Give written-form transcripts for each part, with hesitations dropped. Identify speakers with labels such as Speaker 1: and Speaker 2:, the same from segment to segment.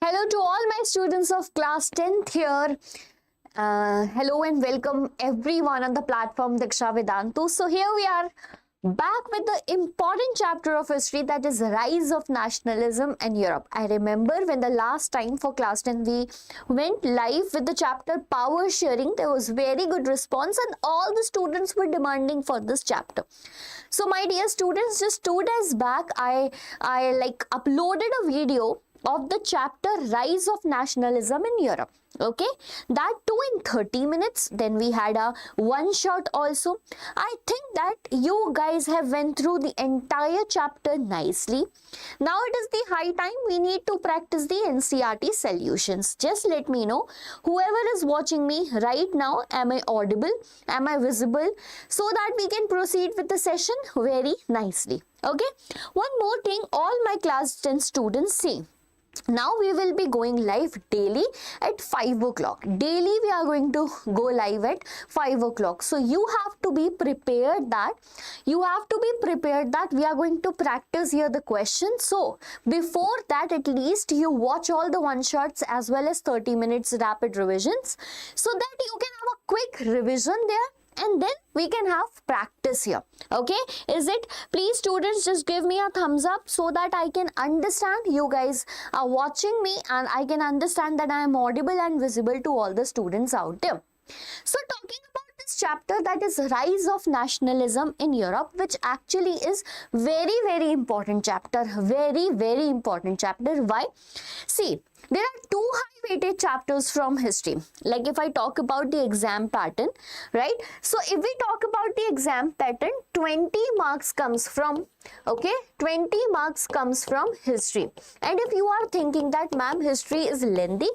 Speaker 1: Hello to all my students of class 10th here. Hello and welcome everyone on the platform Deeksha Vedantu. So here we are back with the important chapter of history, that is Rise of Nationalism in Europe. I remember when the last time for class 10 we went live with the chapter Power Sharing, there was very good response and all the students were demanding for this chapter. So my dear students, just 2 days back I uploaded a video of the chapter Rise of Nationalism in Europe. Okay, that too in 30 minutes. Then we had a one shot also. I think that you guys have went through the entire chapter nicely. Now it is the high time we need to practice the NCERT solutions. Just let me know, whoever is watching me right now, am I audible, am I visible, so that we can proceed with the session very nicely. Okay, one more thing, all my class 10 students, see, now we will be going live daily at 5 o'clock. Daily we are going to go live at 5 o'clock. So you have to be prepared that we are going to practice here the questions. So before that, at least you watch all the one shots as well as 30 minutes rapid revisions, so that you can have a quick revision there. And then we can have practice here. Okay, is it? Please students, just give me a thumbs up so that I can understand you guys are watching me and I can understand that I am audible and visible to all the students out there. So talking about this chapter, that is Rise of Nationalism in Europe, which actually is very important chapter. Very important chapter. Why? See, there are two high weighted chapters from history. Like if I talk about the exam pattern, right? So if we talk about the exam pattern, 20 marks comes from, okay, 20 marks comes from history. And if you are thinking that ma'am, history is lengthy,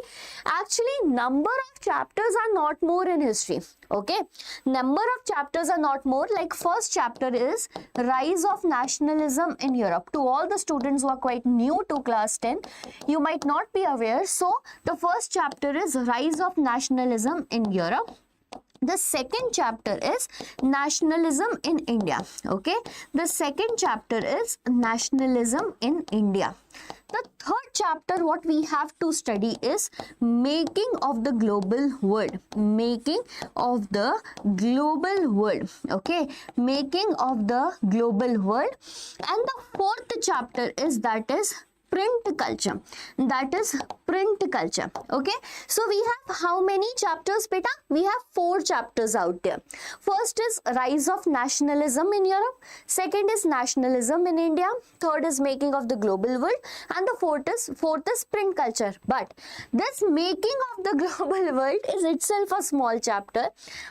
Speaker 1: actually number of chapters are not more in history. Okay, number of chapters are not more. Like first chapter is Rise of Nationalism in Europe. To all the students who are quite new to class 10, you might not be aware. So the first chapter is Rise of Nationalism in Europe. The second chapter is Nationalism in India. Okay, the second chapter is Nationalism in India. The third chapter what we have to study is Making of the Global World. Making of the Global World. Okay, Making of the Global World. And the fourth chapter is, that is print culture. That is print culture. Okay, so we have how many chapters, beta? We have 4 chapters out there. First is Rise of Nationalism in Europe. Second is Nationalism in India. Third is Making of the Global World. And the fourth is print culture. But this Making of the Global World is itself a small chapter.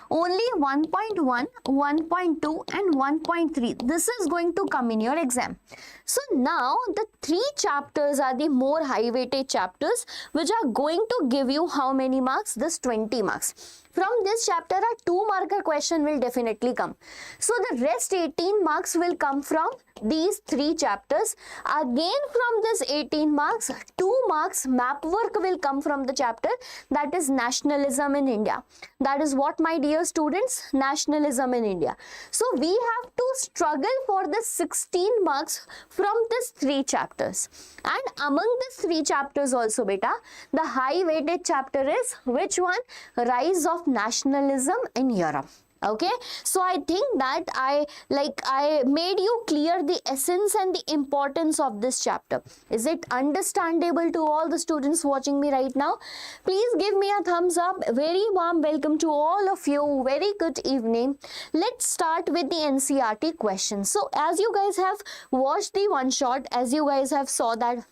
Speaker 1: Only 1.1, 1.2 and 1.3. This is going to come in your exam. So now the 3 chapters are the more high weighted chapters, which are going to give you how many marks? This 20 marks. From this chapter, a 2-marker question will definitely come. So the rest 18 marks will come from these 3 chapters. Again from this 18 marks, 2 marks map work will come from the chapter, that is Nationalism in India. That is what, my dear students? Nationalism in India. So we have to struggle for the 16 marks from these 3 chapters. And among these 3 chapters also, beta, the high weighted chapter is which one? Rise of Nationalism in Europe. Okay, so I think that I made you clear the essence and the importance of this chapter. Is it understandable to all the students watching me right now? Please give me a thumbs up. Very warm welcome to all of you. Very good evening. Let's start with the NCERT questions. So as you guys have watched the one shot, as you guys have saw that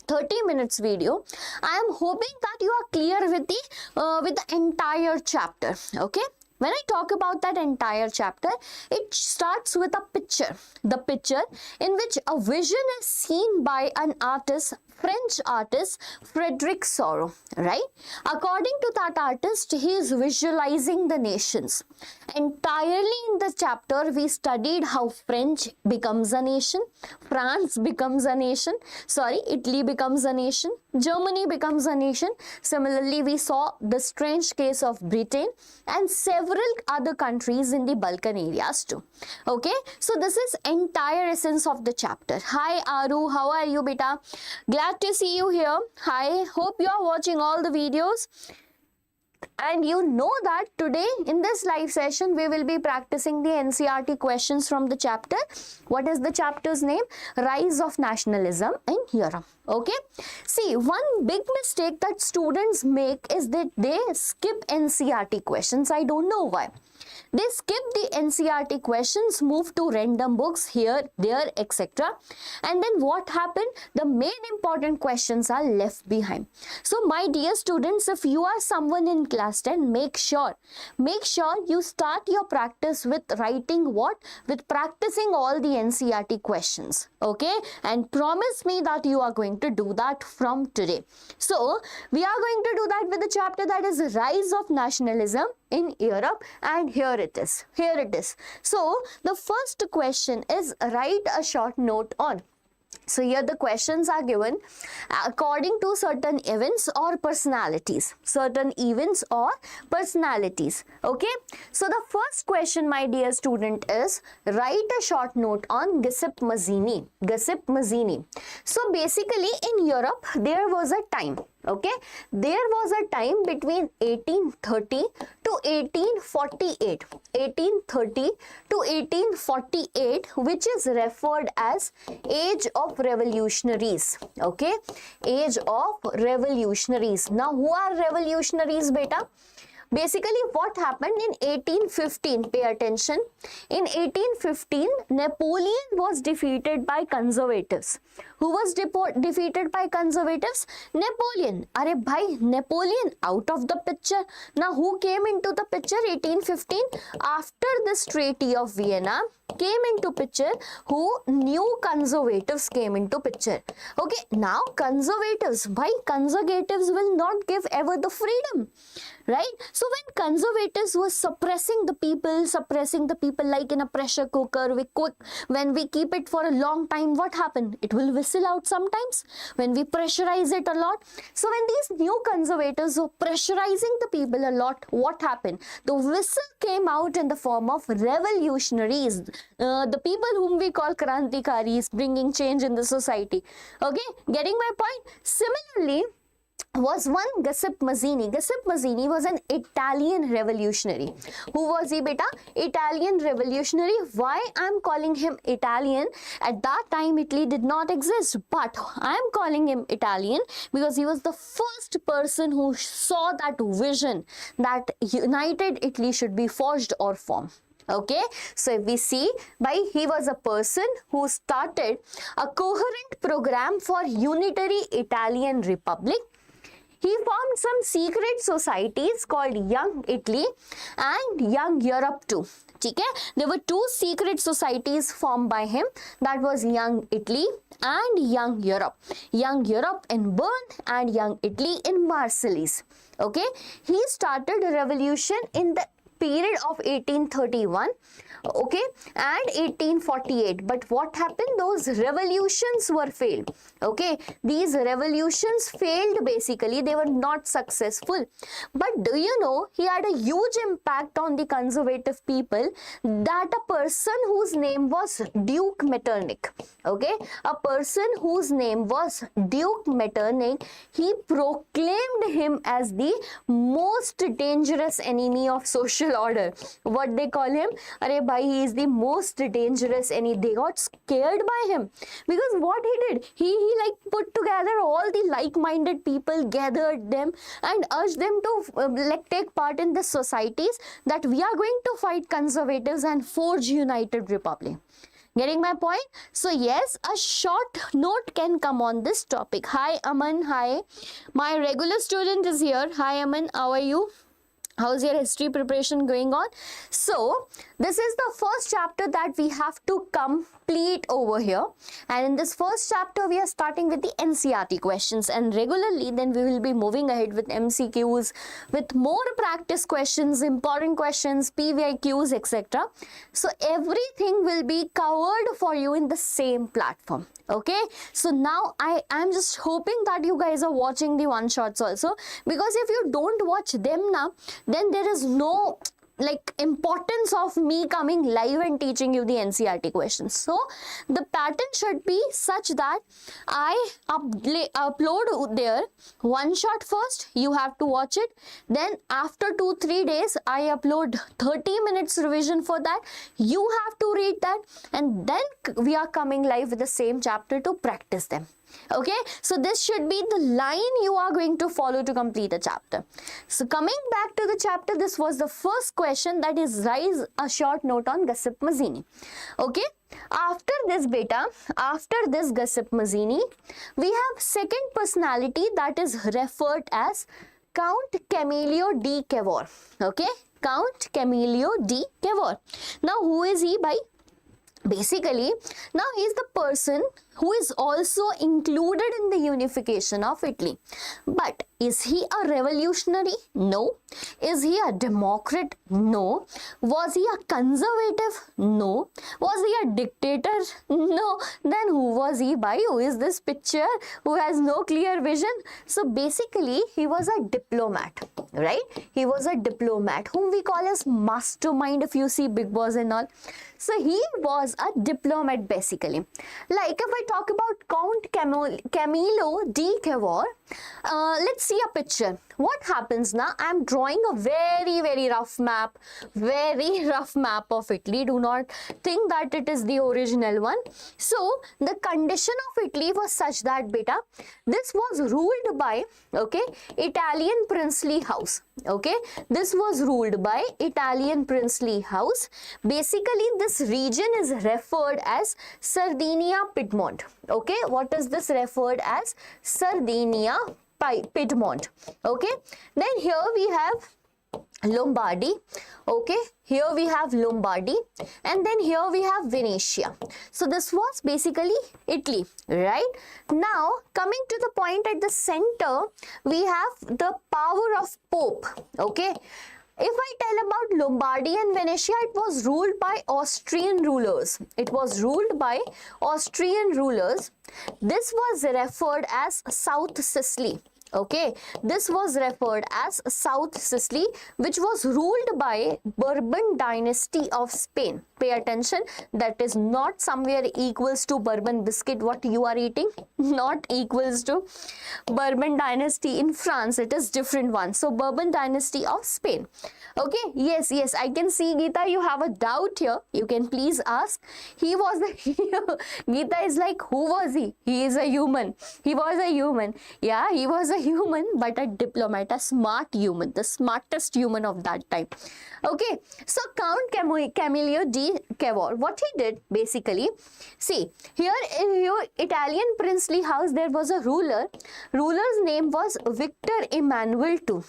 Speaker 1: 30 minutes video, I am hoping that you are clear with the entire chapter. Okay, when I talk about that entire chapter, it starts with a picture. The picture in which a vision is seen by an artist, French artist Frederick Sorrow, right? According to that artist, he is visualizing the nations. Entirely in the chapter, we studied how French becomes a nation, France becomes a nation, Italy becomes a nation, Germany becomes a nation. Similarly, we saw the strange case of Britain and several other countries in the Balkan areas too. Okay, so this is entire essence of the chapter. Hi Aru, how are you beta? Glad glad to see you here. Hi, hope you are watching all the videos. And you know that today in this live session we will be practicing the NCERT questions from the chapter. What is the chapter's name? Rise of Nationalism in Europe. Okay. See, one big mistake that students make is that they skip NCERT questions. I don't know why. They skip the NCERT questions, move to random books here, there, etc. And then what happened? The main important questions are left behind. So my dear students, if you are someone in class 10, make sure you start your practice with writing what? With practicing all the NCERT questions. Okay? And promise me that you are going to do that from today. So we are going to do that with the chapter that is Rise of Nationalism in Europe, and here it is. So the first question is write a short note on. So here the questions are given according to certain events or personalities. Okay. So the first question, my dear student, is write a short note on Giuseppe Mazzini. So basically in Europe there was a time. Okay, there was a time between 1830 to 1848, which is referred as Age of Revolutionaries. Okay, Age of Revolutionaries. Now, who are revolutionaries, beta? Basically, what happened in 1815, pay attention, in 1815, Napoleon was defeated by conservatives. Who was defeated by conservatives? Napoleon. Are bhai, Napoleon out of the picture. Now, who came into the picture? 1815, after this Treaty of Vienna came into picture, who? New conservatives came into picture. Okay, now conservatives will not give ever the freedom. Right? So when conservatives were suppressing the people like in a pressure cooker, when we keep it for a long time, what happened? It will whistle out sometimes when we pressurize it a lot. So when these new conservatives were pressurizing the people a lot, what happened? The whistle came out in the form of revolutionaries, the people whom we call Krantikaris, bringing change in the society. Okay, getting my point? Similarly, was one Giuseppe Mazzini. Giuseppe Mazzini was an Italian revolutionary. Who was he, beta? Italian revolutionary. Why I'm calling him Italian? At that time, Italy did not exist, but I'm calling him Italian because he was the first person who saw that vision that united Italy should be forged or formed. Okay, so if we see, he was a person who started a coherent program for unitary Italian Republic. He formed some secret societies called Young Italy and Young Europe too. Okay? There were two secret societies formed by him, that was Young Italy and Young Europe. Young Europe in Bern and Young Italy in Marseilles. Okay? He started a revolution in the period of 1831, okay, and 1848. But what happened? Those revolutions were failed. Okay, these revolutions failed. Basically, they were not successful. But do you know, he had a huge impact on the conservative people, that a person whose name was Duke Metternich. Okay, a person whose name was Duke Metternich, he proclaimed him as the most dangerous enemy of social order. What they call him? Arey bhai, he is the most dangerous enemy. They got scared by him because what he did, he like put together all the like-minded people, gathered them and urged them to take part in the societies that we are going to fight conservatives and forge united republic. Getting my point? So yes, a short note can come on this topic. Hi Aman, hi. My regular student is here. Hi Aman, how are you? How's your history preparation going on? So, this is the first chapter that we have to complete over here. And in this first chapter, we are starting with the NCERT questions. And regularly, then we will be moving ahead with MCQs, with more practice questions, important questions, PVIQs, etc. So, everything will be covered for you in the same platform. Okay, so now I am just hoping that you guys are watching the one shots also, because if you don't watch them now, then there is no like importance of me coming live and teaching you the NCERT questions. So the pattern should be such that I upload there one shot first, you have to watch it, then after 2-3 days I upload 30 minutes revision for that, you have to read that, and then we are coming live with the same chapter to practice them. Okay, so this should be the line you are going to follow to complete a chapter. So coming back to the chapter, this was the first question, that is rise a short note on Gossip Mazzini. Okay, after this beta, after this Gossip Mazzini, we have second personality that is referred as Count Camillo di Cavour. Okay, Count Camillo di Cavour. Now who is he by? Basically, now he is the person who is also included in the unification of Italy. But is he a revolutionary? No. Is he a democrat? No. Was he a conservative? No. Was he a dictator? No. Then who was he by? Who is this picture who has no clear vision? So basically, he was a diplomat, right? He was a diplomat whom we call as mastermind if you see Big Boss and all. So he was a diplomat basically. Like if I talk about Count Camillo di Cavour, let's see a picture. What happens now? I am drawing a very rough map of Italy. Do not think that it is the original one. So the condition of Italy was such that beta, this was ruled by, okay, Italian princely house. Okay, this was ruled by Italian princely house. Basically, this region is referred as Sardinia Piedmont. Okay, what is this referred as? Sardinia Piedmont. Okay, then here we have Lombardy. Okay, here we have Lombardy, and then here we have Venetia. So this was basically Italy, right? Now coming to the point at the center, we have the power of Pope. Okay, if I tell about Lombardy and Venetia, it was ruled by Austrian rulers. It was ruled by Austrian rulers. This was referred as South Sicily. Okay, this was referred as South Sicily, which was ruled by Bourbon dynasty of Spain. Pay attention, that is not somewhere equals to Bourbon biscuit what you are eating, not equals to Bourbon dynasty in France. It is different one. So Bourbon dynasty of Spain. Okay, yes, I can see Geeta, you have a doubt here. You can please ask. He was the Geeta is like, who was he? He is a human. He was a human. Yeah, he was a human, but a diplomat, a smart human, the smartest human of that time. Okay, so Count Camillo di Cavour, what he did basically, see here in your Italian princely house there was a ruler's name was Victor Emmanuel II.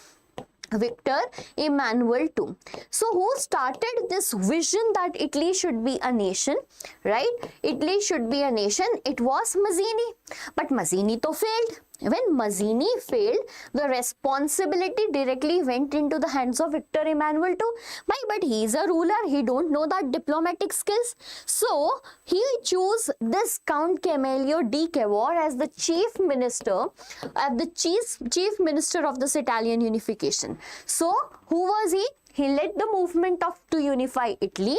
Speaker 1: Victor Emmanuel II. So who started this vision that Italy should be a nation, right? Italy should be a nation. It was Mazzini, but Mazzini to failed. When Mazzini failed, the responsibility directly went into the hands of Victor Emmanuel II. But he is a ruler, he don't know that diplomatic skills. So he chose this Count Camillo di Cavour as the chief minister, chief minister of this Italian unification. So who was he? He led the movement to unify Italy.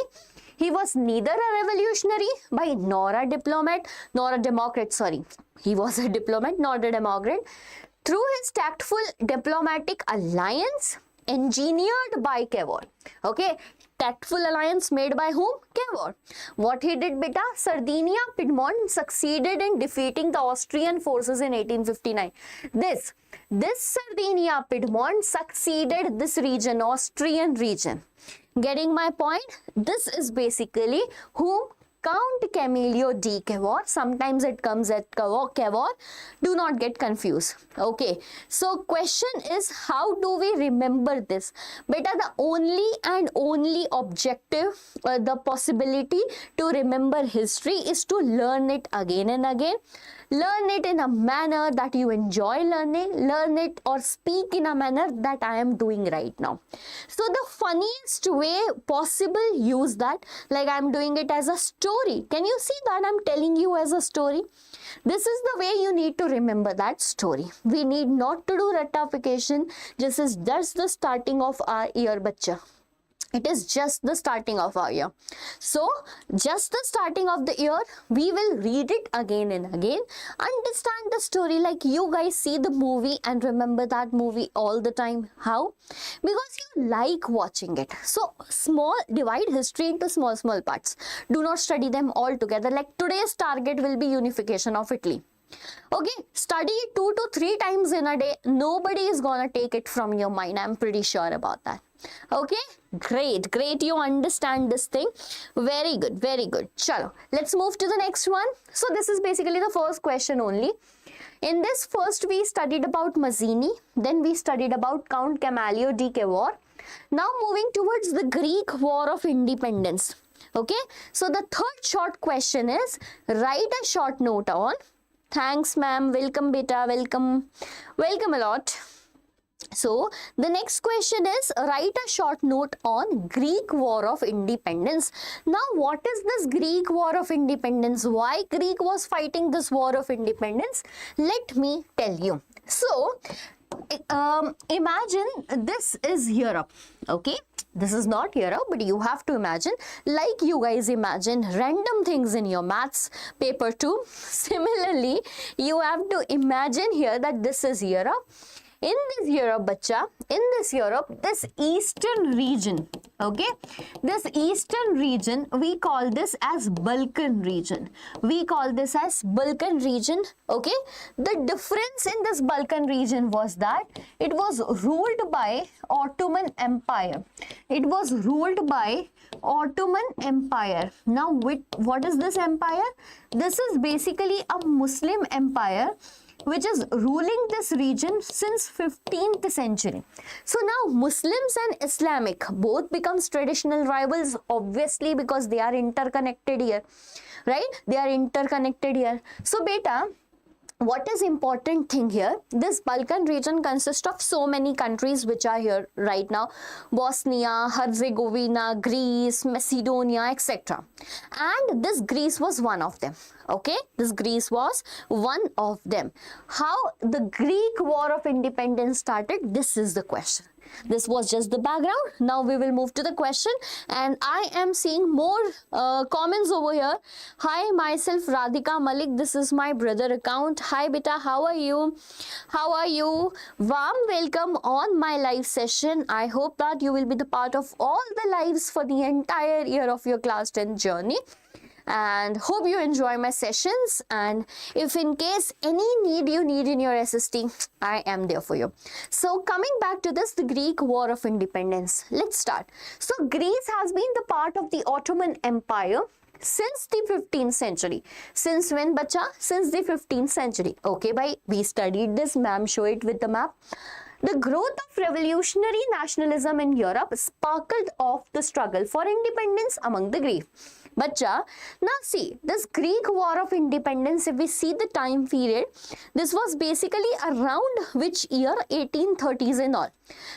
Speaker 1: He was neither a revolutionary nor a diplomat, nor a democrat, sorry. He was a diplomat, not a democrat. Through his tactful diplomatic alliance engineered by Cavour. Okay, tactful alliance made by whom? Cavour. What he did, beta? Sardinia Piedmont succeeded in defeating the Austrian forces in 1859. This Sardinia Piedmont succeeded this region, Austrian region. Getting my point? This is basically whom Count Camillo di Cavour. Sometimes it comes at Cavour. Do not get confused. Okay. So question is, how do we remember this? Beta, the only objective, the possibility to remember history is to learn it again and again. Learn it in a manner that you enjoy learning. Learn it or speak in a manner that I am doing right now. So the funniest way possible, use that. Like I am doing it as a story. Can you see that I am telling you as a story? This is the way you need to remember that story. We need not to do ratification. This is just the starting of our year, bacha. It is just the starting of our year. So, just the starting of the year, we will read it again and again, understand the story like you guys see the movie and remember that movie all the time. How? Because you like watching it. So, divide history into small parts. Do not study them all together. Like today's target will be unification of Italy. Okay, study it 2 to 3 times in a day. Nobody is gonna take it from your mind. I'm pretty sure about that. Okay, great. You understand this thing. Very good. Chalo, let's move to the next one. So this is basically the first question only. In this first we studied about Mazzini, then we studied about Count Camillo di Cavour. Now moving towards the Greek War of Independence. Okay, so the third short question is, write a short note on. Thanks ma'am, welcome beta, welcome a lot. So the next question is, write a short note on Greek War of Independence. Now what is this Greek War of Independence? Why Greek was fighting this War of Independence? Let me tell you. So imagine this is Europe. Okay, this is not Europe, but you have to imagine, like you guys imagine random things in your maths paper too. Similarly, you have to imagine here that this is Europe. In this Europe, bacha, this eastern region, okay, this eastern region, we call this as Balkan region. Okay, the difference in this Balkan region was that it was ruled by Ottoman Empire. Now, what is this empire? This is basically a Muslim empire which is ruling this region since 15th century. So now Muslims and Islamic both becomes traditional rivals, obviously, because they are interconnected here, right? So beta, what is important thing here? This Balkan region consists of so many countries which are here right now: Bosnia, Herzegovina, Greece, Macedonia, etc. And this Greece was one of them. Okay, this Greece was one of them. How the Greek War of Independence started? This is the question. This was just the background. Now we will move to the question, and I am seeing more comments over here. Hi, myself Radhika Malik. This is my brother account. Hi beta, how are you? Warm welcome on my live session. I hope that you will be the part of all the lives for the entire year of your class 10 journey. And hope you enjoy my sessions, and if in case any need you need in your SST, I am there for you. So coming back to this, the Greek War of Independence, let's start. So Greece has been the part of the Ottoman Empire since the 15th century. Since when, bacha? Since the 15th century. Okay, bhai, we studied this, ma'am, show it with the map. The growth of revolutionary nationalism in Europe sparkled off the struggle for independence among the Greeks. Bacha, now see, this Greek War of Independence, if we see the time period, this was basically around which year? 1830s and all.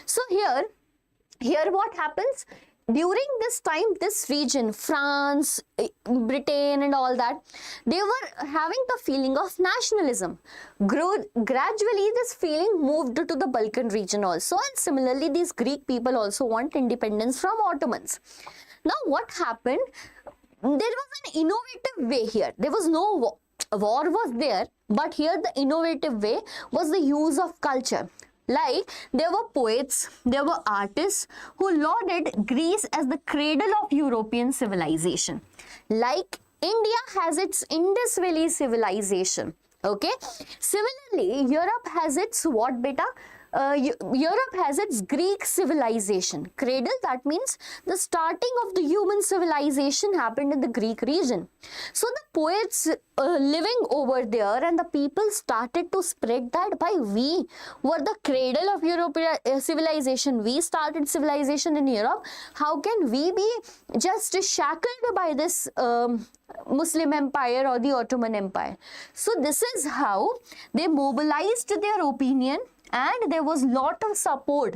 Speaker 1: So here what happens? During this time, this region, France, Britain and all that, they were having the feeling of nationalism. Gradually, this feeling moved to the Balkan region also, and similarly, these Greek people also want independence from Ottomans. Now, what happened? There was an innovative way here. There was no war. War was there, but here the innovative way was the use of culture. Like, there were poets, there were artists who lauded Greece as the cradle of European civilization. Like, India has its Indus Valley civilization. Okay. Similarly, Europe has its what, beta? Europe has its Greek civilization. Cradle, that means the starting of the human civilization happened in the Greek region. So the poets living over there and the people started to spread that by we were the cradle of European civilization. We started civilization in Europe. How can we be just shackled by this Muslim empire or the Ottoman empire? So this is how they mobilized their opinion and there was lot of support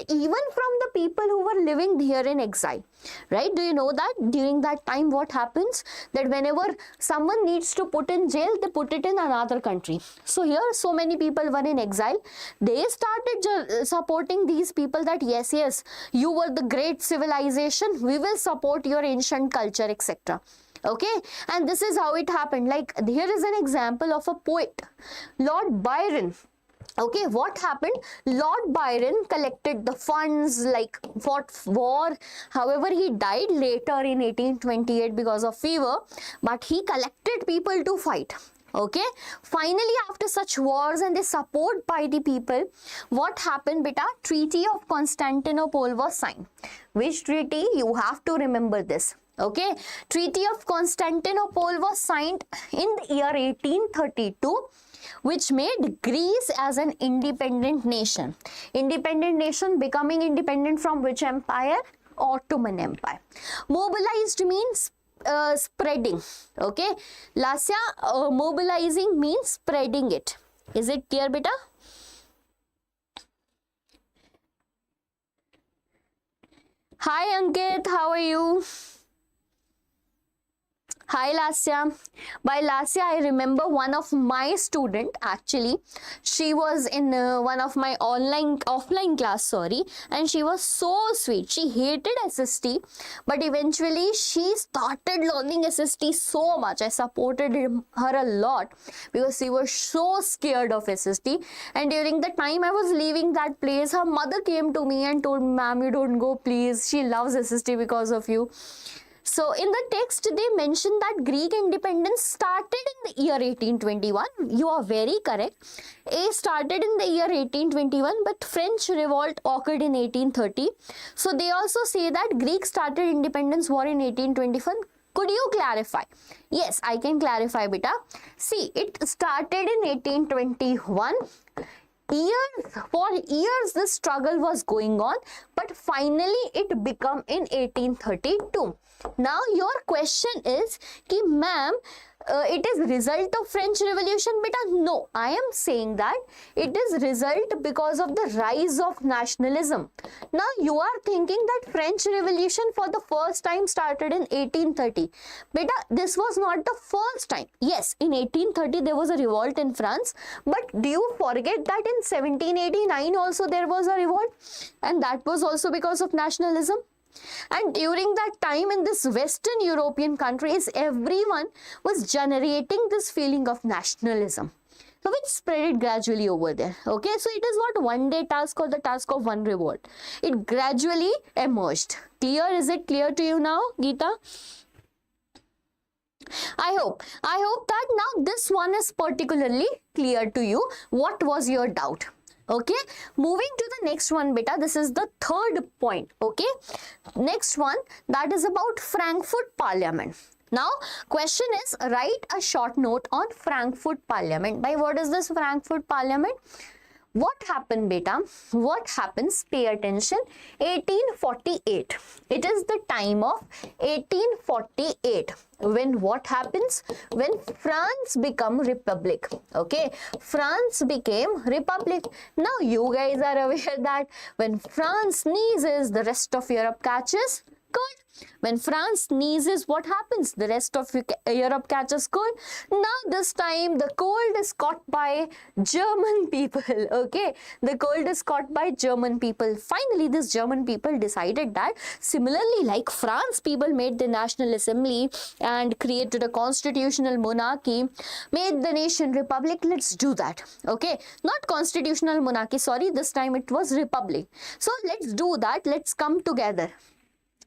Speaker 1: even from the people who were living here in exile, right? Do you know that during that time what happens, that whenever someone needs to put in jail, they put it in another country. So here so many people were in exile. They started supporting these people that yes, you were the great civilization, we will support your ancient culture, etc. Okay, and this is how it happened. Like here is an example of a poet, Lord Byron. Okay, what happened? Lord Byron collected the funds, like fought war. However, he died later in 1828 because of fever, but he collected people to fight. Okay, finally after such wars and the support by the people, what happened beta? Treaty of Constantinople was signed. Which treaty? You have to remember this. Okay, Treaty of Constantinople was signed in the year 1832, which made Greece as an independent nation. Independent nation becoming independent from which empire? Ottoman Empire. Mobilized means spreading. Okay, Lasya, mobilizing means spreading it. Is it clear beta? Hi Ankit, how are you? Hi Lasya. By Lasya, I remember one of my student, actually, she was in one of my offline class, and she was so sweet. She hated SST, but eventually she started learning SST so much. I supported her a lot because she was so scared of SST. And during the time I was leaving that place, her mother came to me and told, ma'am, you don't go, please. She loves SST because of you. So in the text, they mentioned that Greek independence started in the year 1821. You are very correct. A started in the year 1821, but French revolt occurred in 1830. So they also say that Greek started independence war in 1821. Could you clarify? Yes, I can clarify, beta. See, it started in 1821. For years this struggle was going on, but finally it became in 1832. Now your question is ki ma'am, it is result of French Revolution beta? No, I am saying that it is result because of the rise of nationalism. Now you are thinking that French Revolution for the first time started in 1830. Beta, this was not the first time. Yes, in 1830 there was a revolt in France, but do you forget that in 1789 also there was a revolt, and that was also because of nationalism? And during that time in this Western European countries, everyone was generating this feeling of nationalism, so which spread it gradually over there. Okay, so it is not one day task or the task of one revolt. It gradually emerged. Clear? Is it clear to you now, Geeta? I hope that now this one is particularly clear to you. What was your doubt? Okay, moving to the next one beta. This is the third point. Okay, next one, that is about Frankfurt Parliament. Now question is, write a short note on Frankfurt Parliament. By what is this Frankfurt Parliament? What happened beta? What happens? Pay attention. 1848. It is the time of 1848. When what happens? When France become republic. Okay, France became republic. Now you guys are aware that when France sneezes, the rest of Europe catches cold. When France sneezes, what happens? The rest of Europe catches cold. Now this time the cold is caught by German people. Okay, the cold is caught by German people. Finally, this German people decided that similarly like France people made the National Assembly and created a constitutional monarchy, made the nation republic. Let's do that. Okay, not constitutional monarchy, sorry, this time it was republic. So let's do that. Let's come together.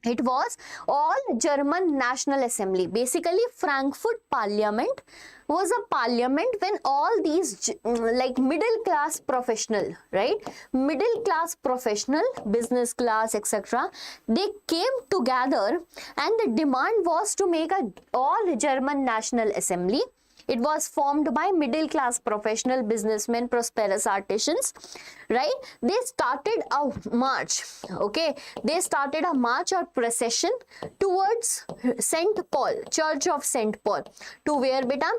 Speaker 1: It was all German National Assembly. Basically, Frankfurt Parliament was a parliament when all these like middle class professional, right? Middle class professional, business class, etc. They came together and the demand was to make a all German National Assembly. It was formed by middle class professional businessmen, prosperous artisans, right? They started a march, okay? They started a march or procession towards St. Paul, Church of St. Paul. To where, beta?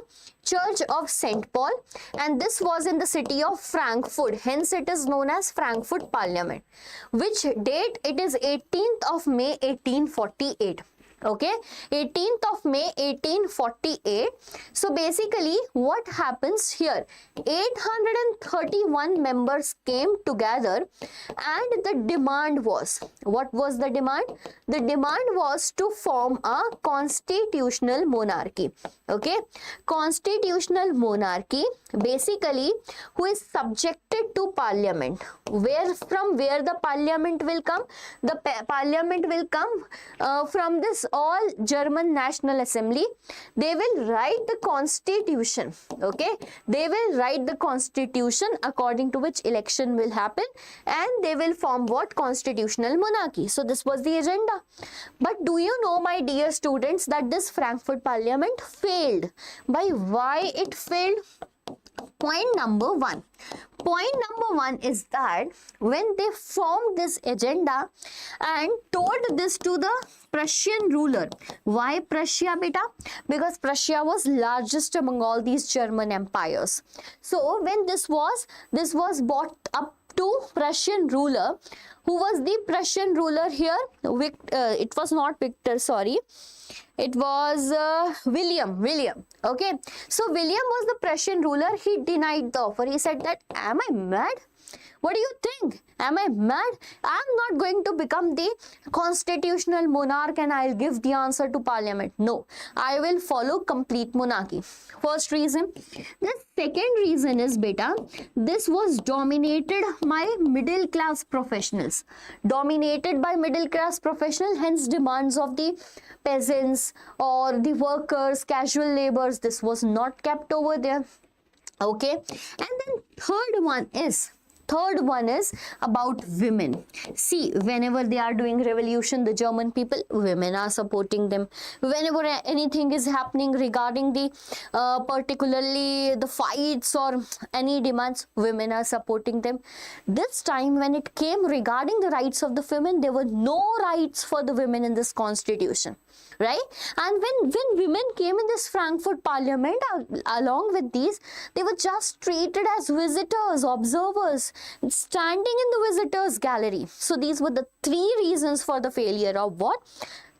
Speaker 1: Church of St. Paul, and this was in the city of Frankfurt, hence it is known as Frankfurt Parliament. Which date? It is 18th of May 1848. Okay, 18th of May 1848. So basically what happens here, 831 members came together, and the demand was, what was the demand? The demand was to form a constitutional monarchy. Okay, constitutional monarchy, basically who is subjected to parliament. From where the parliament will come? The parliament will come from this all German National Assembly. They will write the constitution. Okay, they will write the constitution according to which election will happen, and they will form what? Constitutional monarchy. So this was the agenda. But do you know, my dear students, that this Frankfurt Parliament failed? By why it failed? Point number one. Point number one is that when they formed this agenda and told this to the Prussian ruler. Why Prussia, beta? Because Prussia was largest among all these German empires. So when this was brought up to Prussian ruler. Who was the Prussian ruler here? It was not Victor, sorry. It was William. Okay, so William was the Prussian ruler. He denied the offer. He said that, am I mad? What do you think? Am I mad? I'm not going to become the constitutional monarch and I'll give the answer to parliament. No, I will follow complete monarchy. First reason. The second reason is, beta, this was dominated by middle class professionals. Dominated by middle class professionals, hence demands of the peasants or the workers, casual laborers, this was not kept over there. Okay, and then third one is about women. See, whenever they are doing revolution, the German people, women are supporting them. Whenever anything is happening regarding the particularly the fights or any demands, women are supporting them. This time when it came regarding the rights of the women, there were no rights for the women in this constitution. Right? And when women came in this Frankfurt Parliament, along with these, they were just treated as visitors, observers, standing in the visitors gallery. So these were the three reasons for the failure of what?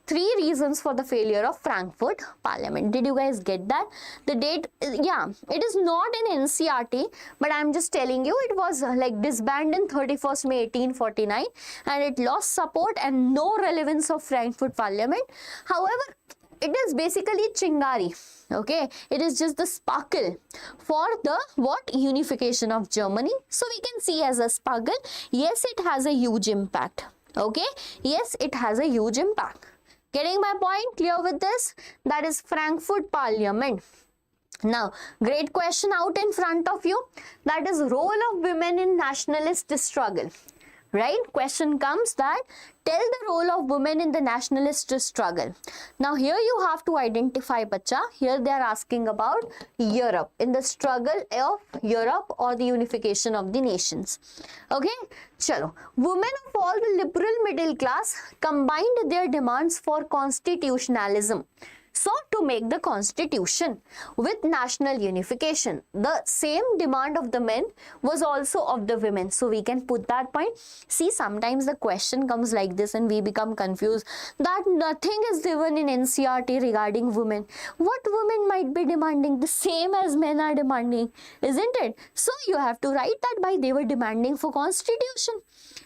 Speaker 1: Three reasons for the failure of Frankfurt Parliament. Did you guys get that? The date, yeah, it is not in NCERT, but I'm just telling you, it was like disbanded in 31st May 1849, and it lost support and no relevance of Frankfurt Parliament. However, it is basically chingari. Okay, it is just the sparkle for the what? Unification of Germany. So we can see as a sparkle. Yes, it has a huge impact. Okay, yes, it has a huge impact. Getting my point? Clear with this? That is Frankfurt Parliament. Now, great question out in front of you. That is role of women in nationalist struggle. Right? Question comes that tell the role of women in the nationalist struggle. Now here you have to identify, bacha. Here they are asking about Europe, in the struggle of Europe or the unification of the nations. Okay, chalo. Women of all the liberal middle class combined their demands for constitutionalism. So to make the constitution with national unification, the same demand of the men was also of the women. So we can put that point. See, sometimes the question comes like this and we become confused that nothing is given in NCERT regarding women. What women might be demanding? The same as men are demanding, isn't it? So you have to write that by they were demanding for constitution.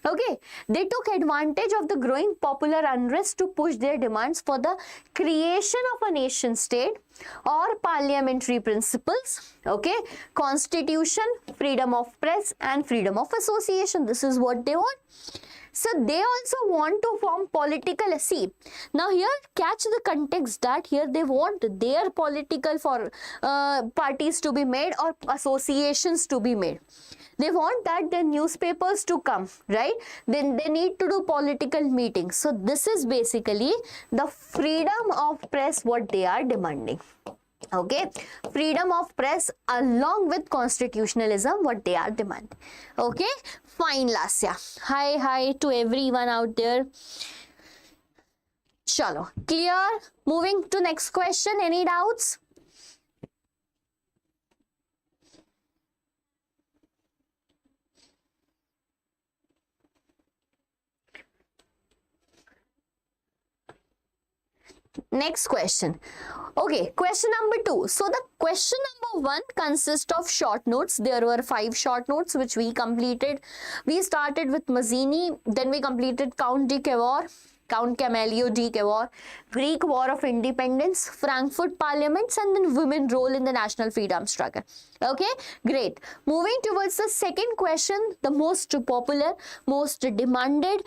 Speaker 1: Okay, they took advantage of the growing popular unrest to push their demands for the creation of a nation state or parliamentary principles, okay, constitution, freedom of press and freedom of association. This is what they want. So they also want to form political, see, now here catch the context that here they want their political parties to be made or associations to be made. They want that the newspapers to come, right? Then they need to do political meetings. So this is basically the freedom of press what they are demanding. Okay, freedom of press along with constitutionalism, what they are demanding. Okay, fine, Lasya. Hi to everyone out there. Chalo, clear? Moving to next question. Any doubts? Next question. Okay, question number 2. So the question number 1 consists of short notes. There were 5 short notes which we completed. We started with Mazzini, then we completed Count de Cavour, Count Camillo de Cavour, Greek War of Independence, Frankfurt Parliaments, and then women role in the national freedom struggle. Okay, great. Moving towards the second question, the most popular, most demanded,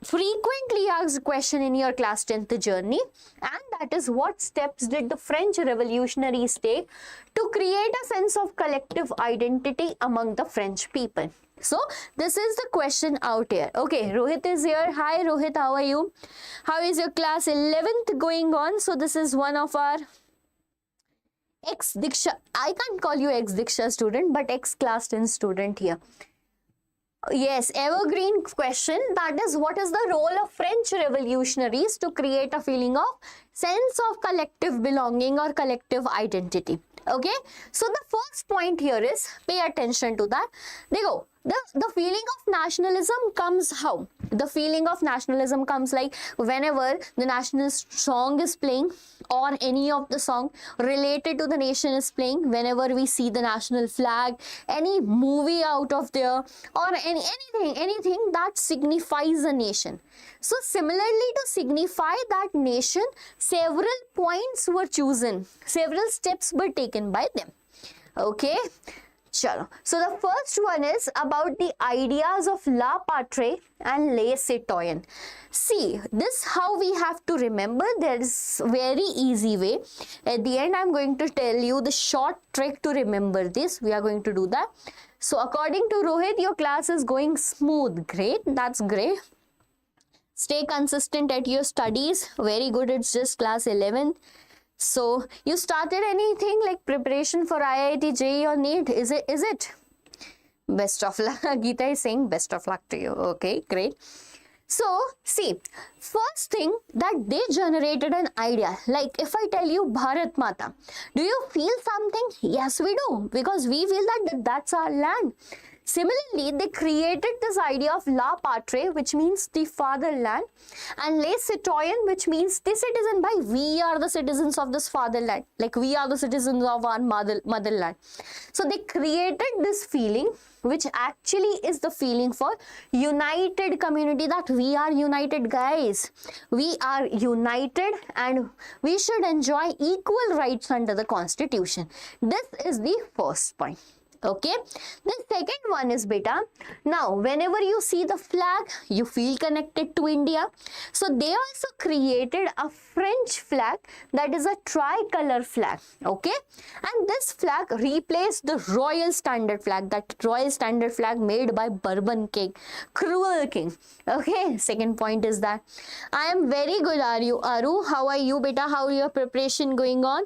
Speaker 1: frequently asked question in your class 10th journey, and that is, what steps did the French revolutionaries take to create a sense of collective identity among the French people? So this is the question out here. Okay, Rohit is here. Hi Rohit, how are you? How is your class 11th going on? So this is one of our ex-Deeksha, I can't call you ex-Deeksha student, but ex-class 10 student here. Yes, evergreen question, that is, what is the role of French revolutionaries to create a feeling of sense of collective belonging or collective identity? Okay, so the first point here is, pay attention to that. Dekho, the feeling of nationalism comes how? The feeling of nationalism comes like whenever the national song is playing, or any of the song related to the nation is playing, whenever we see the national flag, any movie out of there, or anything that signifies a nation. So similarly, to signify that nation, several points were chosen, several steps were taken by them. Okay, chalo. So the first one is about the ideas of la patrie and les citoyens. See, this how we have to remember. There is very easy way. At the end, I'm going to tell you the short trick to remember this. We are going to do that. So according to Rohit, your class is going smooth. Great, that's great. Stay consistent at your studies. Very good. It's just class 11. So you started anything like preparation for IIT, JEE or NEET? Is it? Best of luck. Geeta is saying best of luck to you. Okay, great. So see, first thing that they generated an idea. Like if I tell you Bharat Mata, do you feel something? Yes, we do, because we feel that that's our land. Similarly, they created this idea of la patrie, which means the fatherland, and les citoyens, which means the citizen. By we are the citizens of this fatherland, like we are the citizens of our motherland. So they created this feeling, which actually is the feeling for united community, that we are united, guys. We are united and we should enjoy equal rights under the constitution. This is the first point. Okay, the second one is, beta, now whenever you see the flag, you feel connected to India. So they also created a French flag, that is a tricolor flag. Okay, and this flag replaced the royal standard flag, that royal standard flag made by Bourbon king, cruel king. Okay, second point is that I am very good. Are you, Aru? How are you, beta? How are your preparation going on?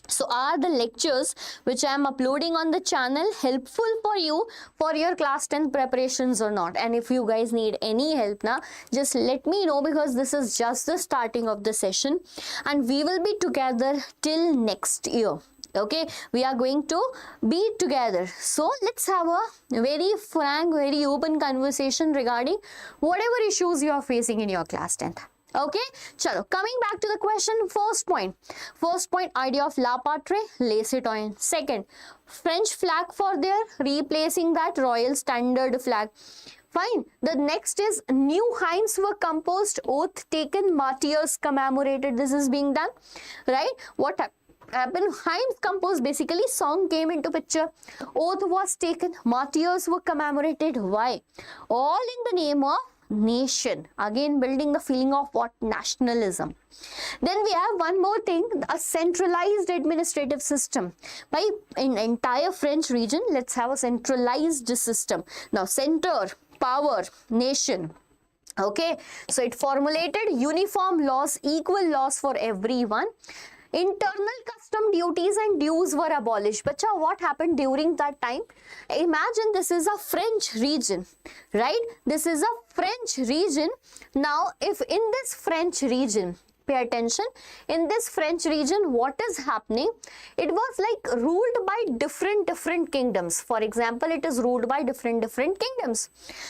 Speaker 1: So are the lectures which I am uploading on the channel helpful for you for your class 10 preparations or not? And if you guys need any help now, just let me know, because this is just the starting of the session and we will be together till next year. Okay, we are going to be together. So let's have a very frank, very open conversation regarding whatever issues you are facing in your class 10th. Okay, chalo, coming back to the question. First point, idea of la patrie, les citoyens. Second, French flag for their replacing that royal standard flag. Fine. The next is new hymns were composed, oath taken, martyrs commemorated. This is being done, right? What happened? Hymns composed, basically song came into picture, oath was taken, martyrs were commemorated. Why? All in the name of nation, again building the feeling of what? Nationalism. Then we have one more thing, a centralized administrative system. By in entire French region, let's have a centralized system. Now center, power, nation. Okay, so it formulated uniform laws, equal laws for everyone. Internal custom duties and dues were abolished. Bacha, what happened during that time? Imagine this is a French region, right? This is a French region. Now, if in this French region, pay attention, in this French region, what is happening? It was like ruled by different kingdoms. For example, it is ruled by different kingdoms.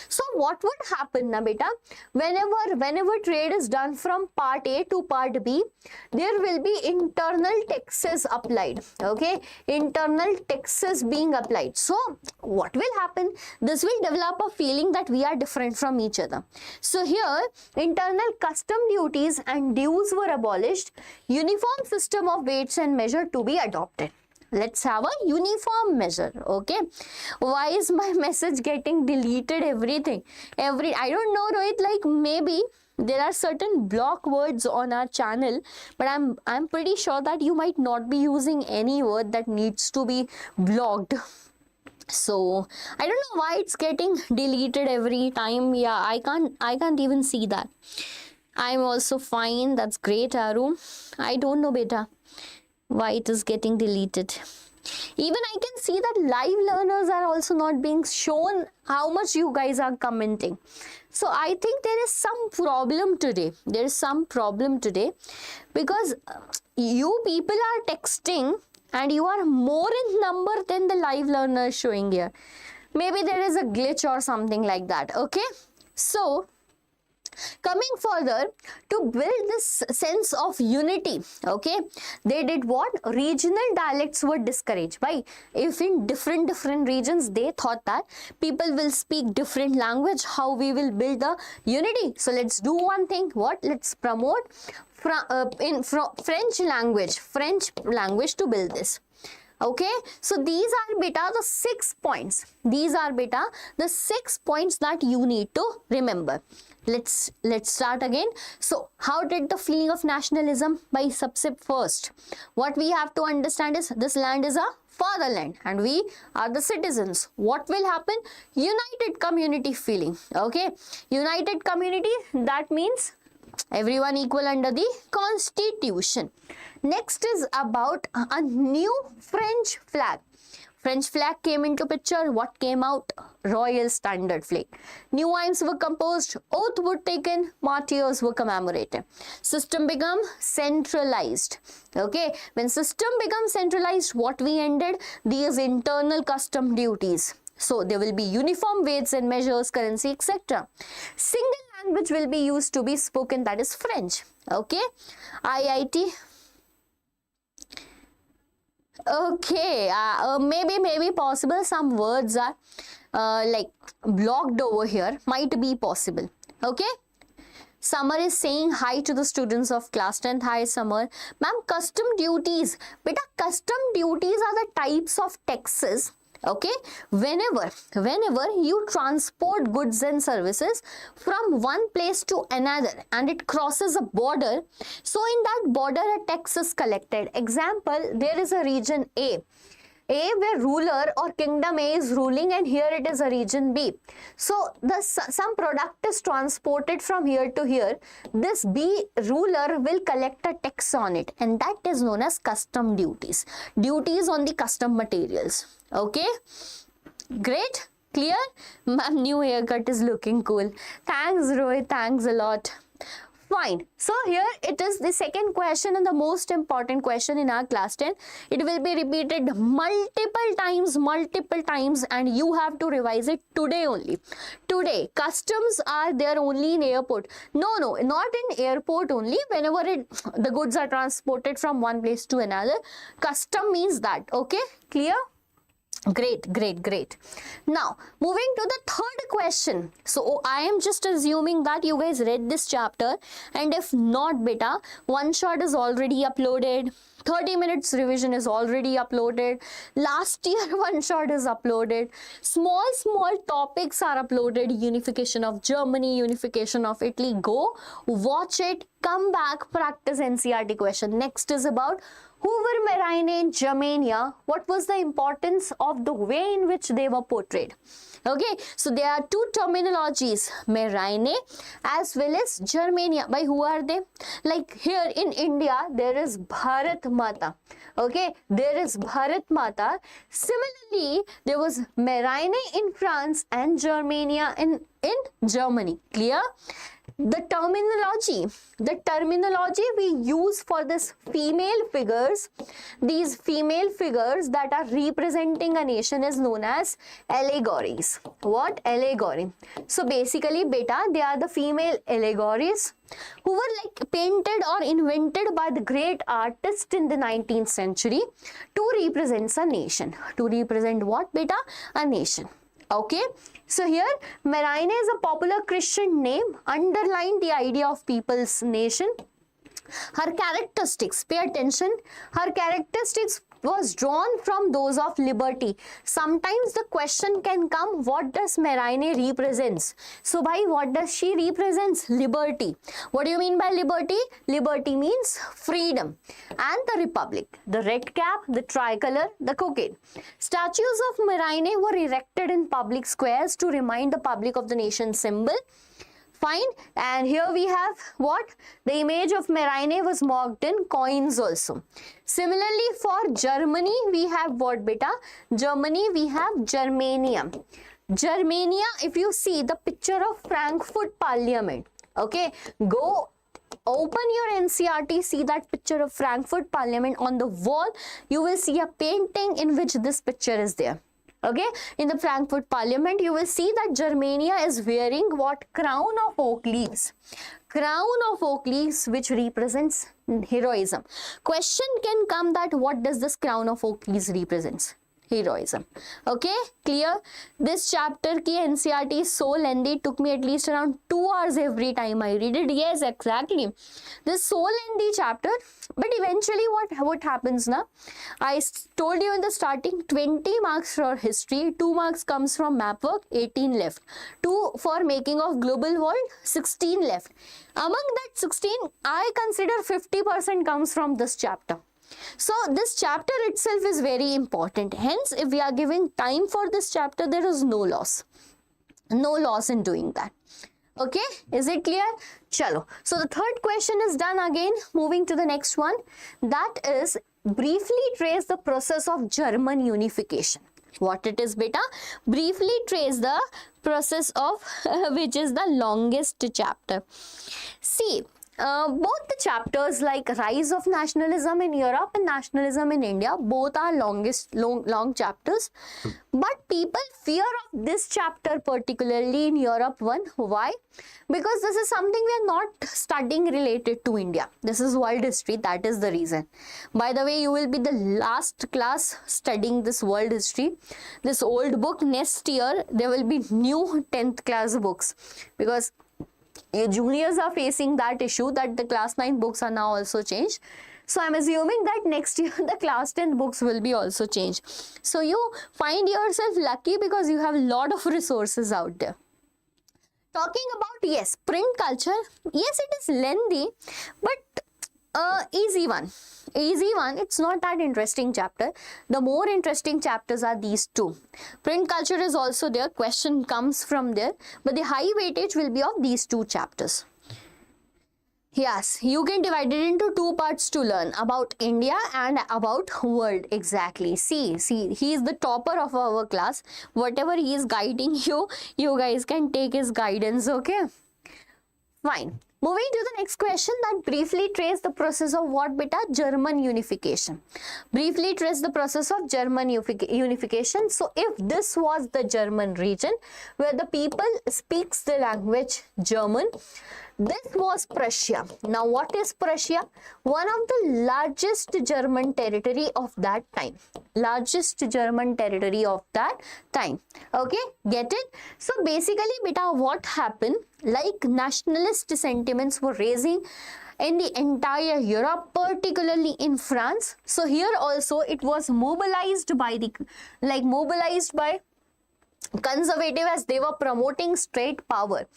Speaker 1: So what would happen, na beta? Whenever trade is done from part A to part B, there will be internal taxes applied. Okay, internal taxes being applied. So what will happen? This will develop a feeling that we are different from each other. So here, internal custom duties and dues were abolished. Uniform system of weights and measure to be adopted. Let's have a uniform measure. Okay, why is my message getting deleted? I don't know, Rohit, like maybe there are certain block words on our channel, but I'm pretty sure that you might not be using any word that needs to be blocked. So I don't know why it's getting deleted every time. Yeah, I can't even see that. I'm also fine. That's great, Aru. I don't know, beta, why it is getting deleted. Even I can see that live learners are also not being shown how much you guys are commenting. So I think there is some problem today. There is some problem today because you people are texting and you are more in number than the live learners showing here. Maybe there is a glitch or something like that. Okay. So coming further, to build this sense of unity, okay, they did what? Regional dialects were discouraged. Why? If in different regions they thought that people will speak different language, how we will build the unity? So let's do one thing. What? Let's promote French language to build this. Okay, so these are beta the 6 points. These are beta the 6 points that you need to remember. Let's start again. So how did the feeling of nationalism? By subsip first, what we have to understand is this land is a fatherland and we are the citizens. What will happen? United community feeling. Okay, united community, that means everyone equal under the constitution. Next is about a new French flag. French flag came into picture. What came out? Royal standard flag. New hymns were composed. Oath were taken. Martyrs were commemorated. System became centralized. Okay. When system becomes centralized, what we ended? These internal custom duties. So there will be uniform weights and measures, currency, etc. Single language will be used to be spoken, that is French. Okay. IIT. Okay, maybe possible some words are like blocked over here, might be possible. Okay, Summer is saying hi to the students of class 10th. Hi Summer. Ma'am, custom duties. Beta, custom duties are the types of taxes. Okay, whenever you transport goods and services from one place to another and it crosses a border, so in that border a tax is collected. Example, there is a region A where ruler or kingdom A is ruling, and here it is a region B. So some product is transported from here to here. This B ruler will collect a tax on it, and that is known as custom duties. Duties on the custom materials. Okay, great, clear? Ma'am, new haircut is looking cool. Thanks Rohit, thanks a lot. Fine. So here it is the second question and the most important question in our class 10. It will be repeated multiple times, and you have to revise it today only. Today, customs are there only in airport. No, not in airport only. Whenever the goods are transported from one place to another, custom means that. Okay, clear? Great. Now moving to the third question. So I am just assuming that you guys read this chapter, and if not, beta, one shot is already uploaded, 30 minutes revision is already uploaded, last year one shot is uploaded, small topics are uploaded, unification of Germany, unification of Italy. Go watch it, come back, practice NCERT question. Next is about Who were Meraine in Germania? What was the importance of the way in which they were portrayed? Okay, so there are two terminologies, Meraine as well as Germania. By who are they? Like here in India, there is Bharat Mata. Okay, there is Bharat Mata. Similarly, there was Meraine in France and Germania in Germany. Clear? The terminology we use for this female figures, these female figures that are representing a nation is known as allegories. What? Allegory. So basically, beta, they are the female allegories who were like painted or invented by the great artist in the 19th century to represent a nation. To represent what, beta? A nation. Okay, so here Meraine is a popular Christian name, underline the idea of people's nation. Her characteristics, pay attention, her characteristics was drawn from those of liberty. Sometimes the question can come, what does Meraine represents? So by what does she represents? Liberty. What do you mean by liberty? Liberty means freedom and the republic. The red cap, the tricolor, the cockade. Statues of Meraine were erected in public squares to remind the public of the nation's symbol. Fine, and here we have what? The image of Meraine was marked in coins also. Similarly, for Germany, we have what, beta? Germany, we have Germania. Germania, if you see the picture of Frankfurt Parliament, okay, go open your NCERT, see that picture of Frankfurt Parliament on the wall, you will see a painting in which this picture is there. Okay, in the Frankfurt Parliament, you will see that Germania is wearing what? Crown of oak leaves. Crown of oak leaves, which represents heroism. Question can come that what does this crown of oak leaves represents? Heroism. Okay, clear? This chapter ki NCERT is so lengthy, it took me at least around 2 hours every time I read it. Yes, exactly. This so lengthy chapter, but eventually what happens now? I told you in the starting, 20 marks for history, 2 marks comes from map work, 18 left. 2 for making of global world, 16 left. Among that 16, I consider 50% comes from this chapter. So this chapter itself is very important. Hence, if we are giving time for this chapter, there is no loss. No loss in doing that. Okay, is it clear? Chalo. So the third question is done again. Moving to the next one. That is, briefly trace the process of German unification. What it is, beta? Briefly trace the process of which is the longest chapter. See, both the chapters like Rise of Nationalism in Europe and Nationalism in India, both are long chapters. But people fear of this chapter particularly in Europe one. Why? Because this is something we are not studying related to India. This is world history. That is the reason. By the way, you will be the last class studying this world history. This old book, next year, there will be new 10th class books. Because your juniors are facing that issue that the class 9 books are now also changed. So I'm assuming that next year the class 10 books will be also changed. So you find yourself lucky because you have a lot of resources out there. Talking about, yes, print culture. Yes, it is lengthy, but easy one. Easy one. It's not that interesting chapter. The more interesting chapters are these two. Print culture is also there. Question comes from there. But the high weightage will be of these two chapters. Yes, you can divide it into 2 parts to learn about India and about world. Exactly. See, he is the topper of our class. Whatever he is guiding you, you guys can take his guidance. Okay. Fine. Moving to the next question, that briefly trace the process of what, beta? German unification. Briefly trace the process of German unification. So if this was the German region where the people speaks the language German, this was Prussia. Now what is Prussia? One of the largest German territory of that time. Largest German territory of that time. Okay, get it? So basically, beta, what happened? Like nationalist sentiments were raising in the entire Europe, particularly in France. So here also it was mobilized by conservative as they were promoting state power.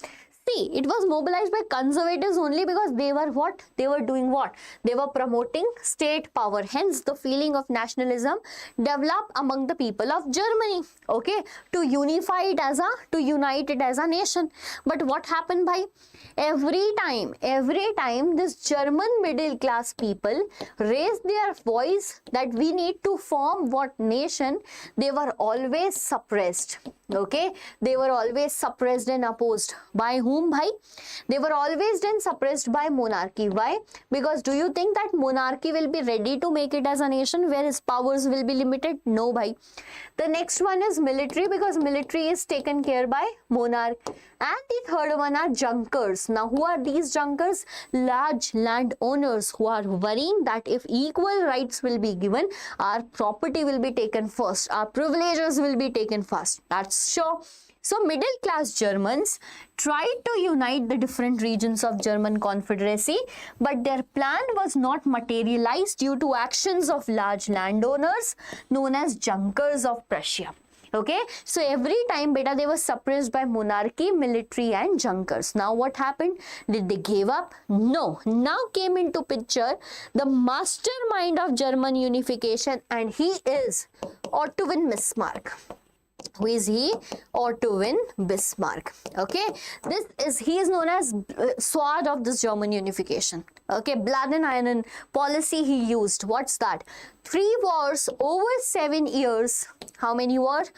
Speaker 1: See, it was mobilized by conservatives only because they were what? They were doing what? They were promoting state power. Hence, the feeling of nationalism developed among the people of Germany. Okay, to unite it as a nation. But what happened, bhai? Every time this German middle class people raised their voice that we need to form what nation, they were always suppressed. Okay, they were always suppressed and opposed. By whom, bhai? They were always then suppressed by monarchy. Why? Because do you think that monarchy will be ready to make it as a nation where his powers will be limited? No, bhai. The next one is military, because military is taken care by monarch. And the third one are junkers. Now, who are these junkers? Large landowners who are worrying that if equal rights will be given, our property will be taken first, our privileges will be taken first. That's sure. So middle class Germans tried to unite the different regions of German Confederacy, but their plan was not materialized due to actions of large landowners known as junkers of Prussia. Okay, so every time beta they were suppressed by monarchy, military and junkers. Now what happened? Did they give up? No. Now came into picture the mastermind of German unification, and he is Otto von Bismarck. Who is he? Otto von Bismarck. Okay, he is known as sword of this German unification. Okay, blood and iron policy he used. What's that? 3 wars over 7 years. How many wars?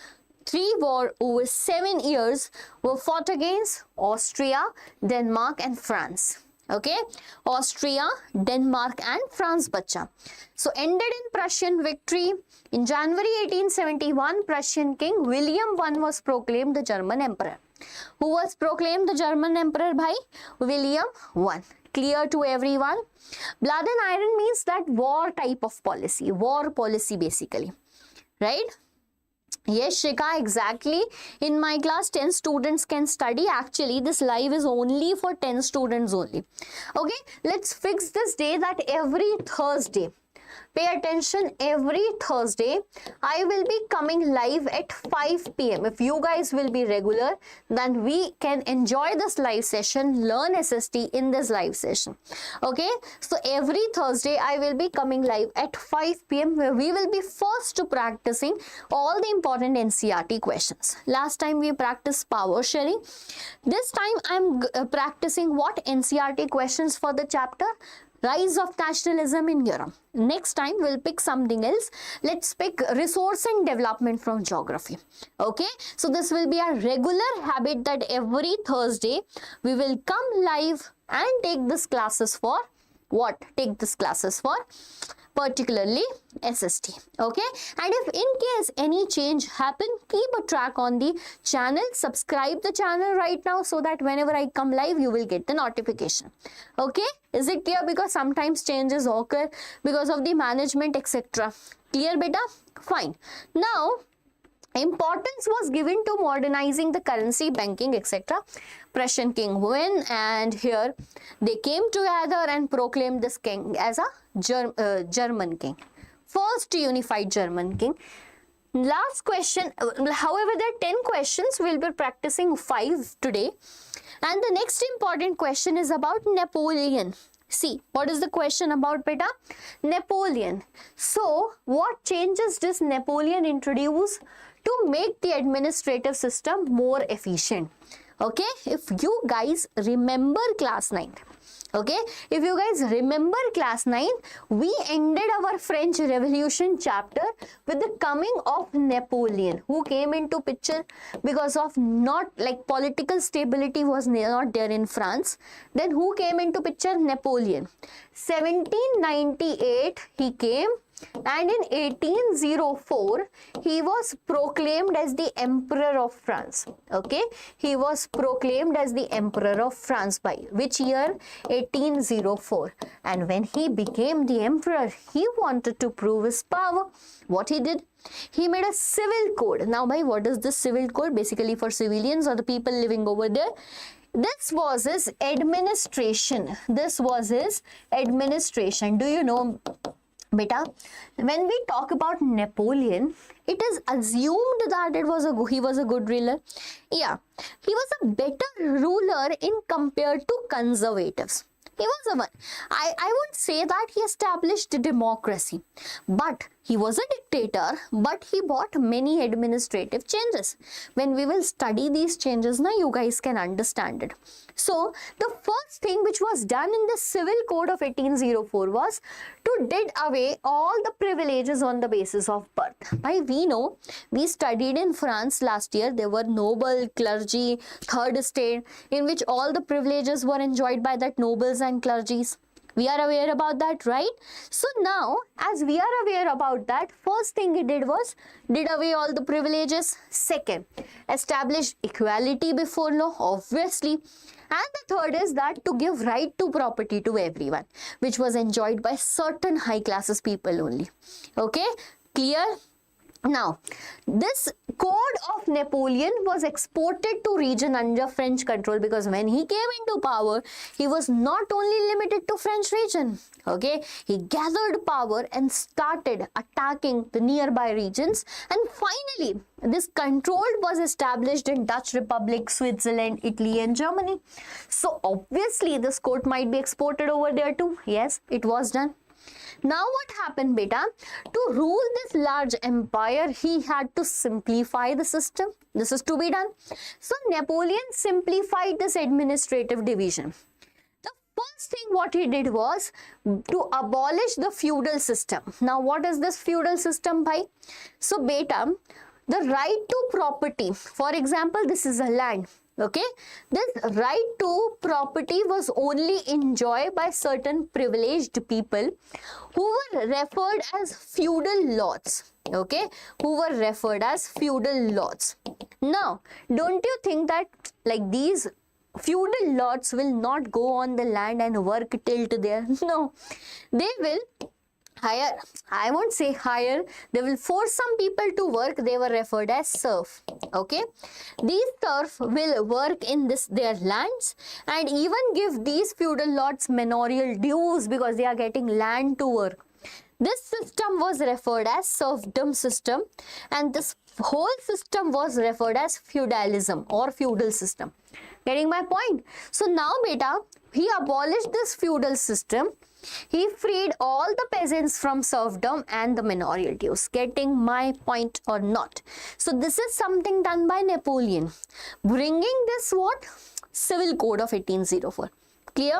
Speaker 1: 3 wars over 7 years were fought against Austria, Denmark and France. Okay, Austria, Denmark and France, bacha. So ended in Prussian victory. In January 1871, Prussian King William I was proclaimed the German Emperor. Who was proclaimed the German Emperor, bhai? William I. Clear to everyone? Blood and iron means that war type of policy. War policy basically. Right? Yes, Shika, exactly. In my class, 10 students can study. Actually, this live is only for 10 students only. Okay, let's fix this day that every Thursday. Pay attention, every Thursday I will be coming live at 5 p.m. If you guys will be regular, then we can enjoy this live session, learn SST in this live session. Okay, so every Thursday I will be coming live at 5 p.m. where we will be first to practicing all the important NCERT questions. Last time we practiced power sharing. This time I'm practicing what? NCERT questions for the chapter Rise of Nationalism in Europe. Next time we'll pick something else. Let's pick resource and development from geography. Okay, so this will be a regular habit that every Thursday we will come live and take these classes for what? Take these classes for particularly SST. Okay, and if in case any change happen, keep a track on the channel. Subscribe the channel right now so that whenever I come live you will get the notification. Okay, is it clear? Because sometimes changes occur because of the management etc. Clear beta? Fine. Now importance was given to modernizing the currency, banking etc. Prussian king win, and here they came together and proclaimed this king as a German king. First unified German king. Last question, however there are 10 questions, we'll be practicing 5 today. And the next important question is about Napoleon. See, what is the question about, beta? Napoleon. So, what changes does Napoleon introduce to make the administrative system more efficient? Okay, if you guys remember class 9, okay, if you guys remember class 9, we ended our French Revolution chapter with the coming of Napoleon, who came into picture because of not like political stability was not there in France. Then who came into picture? Napoleon. 1798 he came, and in 1804 he was proclaimed as the Emperor of France. Okay, he was proclaimed as the Emperor of France by which year? 1804. And when he became the Emperor, he wanted to prove his power. What he did? He made a civil code. Now, by what is this civil code? Basically for civilians or the people living over there. This was his administration. This was his administration. Do you know, beta, when we talk about Napoleon, it is assumed that he was a good ruler. Yeah, he was a better ruler in compared to conservatives. He was a one. I won't say that he established democracy, but he was a dictator, but he brought many administrative changes. When we will study these changes, now you guys can understand it. So, the first thing which was done in the Civil Code of 1804 was to did away all the privileges on the basis of birth. By we know, we studied in France last year, there were noble, clergy, third estate, in which all the privileges were enjoyed by that nobles and clergies. We are aware about that, right? So now, as we are aware about that, first thing he did was, did away all the privileges. Second, established equality before law, obviously. And the third is that to give right to property to everyone, which was enjoyed by certain high classes people only. Okay, clear? Now, this code of Napoleon was exported to region under French control, because when he came into power, he was not only limited to French region. Okay, he gathered power and started attacking the nearby regions, and finally, this control was established in Dutch Republic, Switzerland, Italy and Germany. So obviously, this code might be exported over there too. Yes, it was done. Now what happened, beta? To rule this large empire, he had to simplify the system. This is to be done. So Napoleon simplified this administrative division. The first thing what he did was to abolish the feudal system. Now what is this feudal system, bhai? So beta, the right to property, for example, this is a land. Okay, this right to property was only enjoyed by certain privileged people who were referred as feudal lords. Okay, who were referred as feudal lords. Now, don't you think that like these feudal lords will not go on the land and work till to there? No, they will hire, I won't say hire, they will force some people to work. They were referred as serf. Okay, these serf will work in their lands and even give these feudal lords manorial dues because they are getting land to work. This system was referred as serfdom system, and this whole system was referred as feudalism or feudal system. Getting my point? So now beta, he abolished this feudal system. He freed all the peasants from serfdom and the manorial dues. Getting my point or not? So this is something done by Napoleon, bringing this what? Civil Code of 1804. Clear?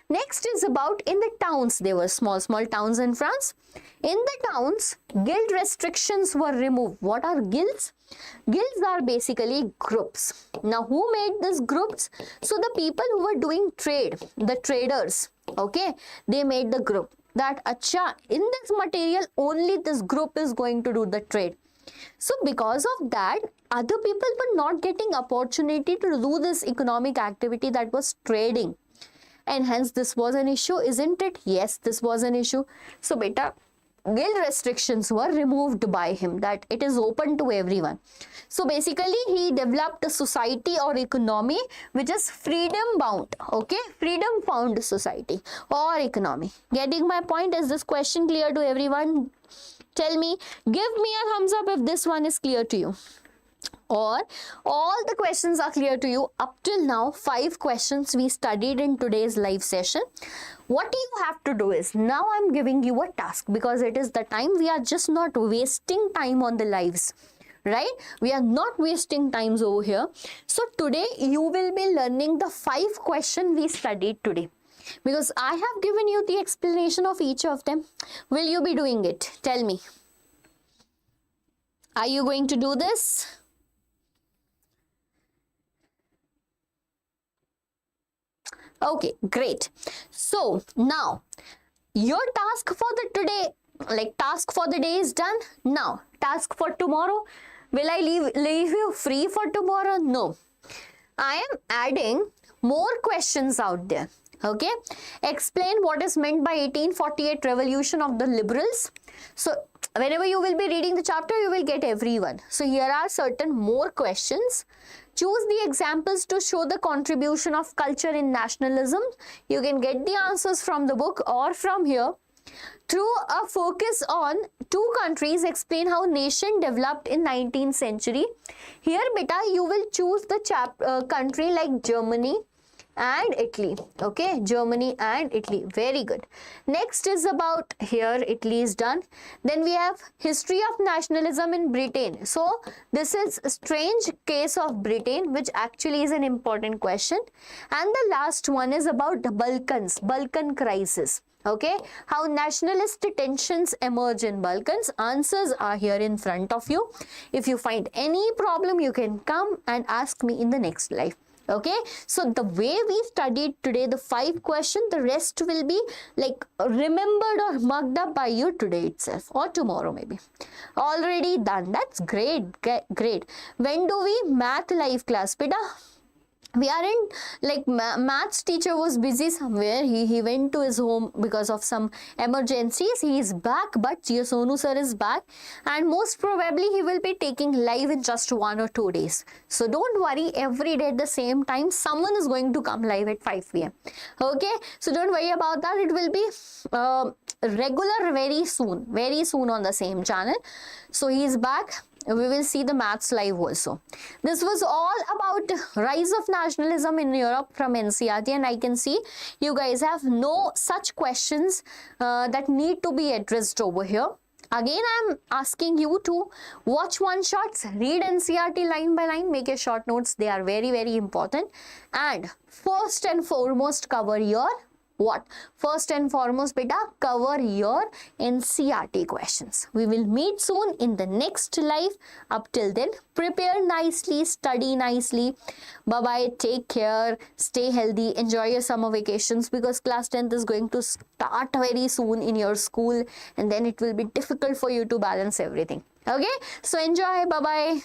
Speaker 1: Next is about in the towns. There were small towns in France. In the towns, guild restrictions were removed. What are guilds? Guilds are basically groups. Now who made these groups? So the people who were doing trade, the traders, okay, they made the group that acha, in this material only this group is going to do the trade. So because of that, other people were not getting opportunity to do this economic activity, that was trading. And hence this was an issue, isn't it? Yes, this was an issue. So beta, guild restrictions were removed by him, that it is open to everyone. So basically he developed a society or economy which is freedom bound. Okay, freedom bound society or economy. Getting my point? Is this question clear to everyone? Tell me, give me a thumbs up if this one is clear to you, or all the questions are clear to you. Up till now, 5 questions we studied in today's live session. What you have to do is, now I'm giving you a task because it is the time. We are just not wasting time on the lives, right? We are not wasting times over here. So today you will be learning the 5 questions we studied today, because I have given you the explanation of each of them. Will you be doing it? Tell me. Are you going to do this? Okay, great. So now your task for the today, like task for the day is done. Now task for tomorrow, will I leave you free for tomorrow? No, I am adding more questions out there. Okay, explain what is meant by 1848 revolution of the liberals. So whenever you will be reading the chapter, you will get everyone. So here are certain more questions. Choose the examples to show the contribution of culture in nationalism. You can get the answers from the book or from here. Through a focus on two countries, explain how nation developed in 19th century. Here beta you will choose the country like Germany and Italy. Okay, Germany and Italy. Very good. Next is about here Italy is done. Then we have history of nationalism in Britain. So this is a strange case of Britain, which actually is an important question. And the last one is about the Balkan crisis. Okay, how nationalist tensions emerge in Balkans. Answers are here in front of you. If you find any problem, you can come and ask me in the next live. Okay, so the way we studied today, the 5 questions, the rest will be like remembered or mugged up by you today itself or tomorrow maybe. Already done. That's great. Great. When do we math live class, beta? We are in like maths teacher was busy somewhere. He went to his home because of some emergencies. He is back, but your Sonu sir is back, and most probably he will be taking live in just 1 or 2 days. So don't worry, every day at the same time someone is going to come live at 5 p.m. Okay, so don't worry about that. It will be regular very soon on the same channel. So he is back. We will see the maths live also. This was all about rise of nationalism in Europe from NCERT, and I can see you guys have no such questions that need to be addressed over here. Again, I am asking you to watch one shots, read NCERT line by line, make your short notes. They are very, very important. And first and foremost, cover your what? First and foremost, beta, cover your NCERT questions. We will meet soon in the next live. Up till then, prepare nicely, study nicely. Bye-bye, take care, stay healthy, enjoy your summer vacations, because class 10th is going to start very soon in your school, and then it will be difficult for you to balance everything. Okay, so enjoy. Bye-bye.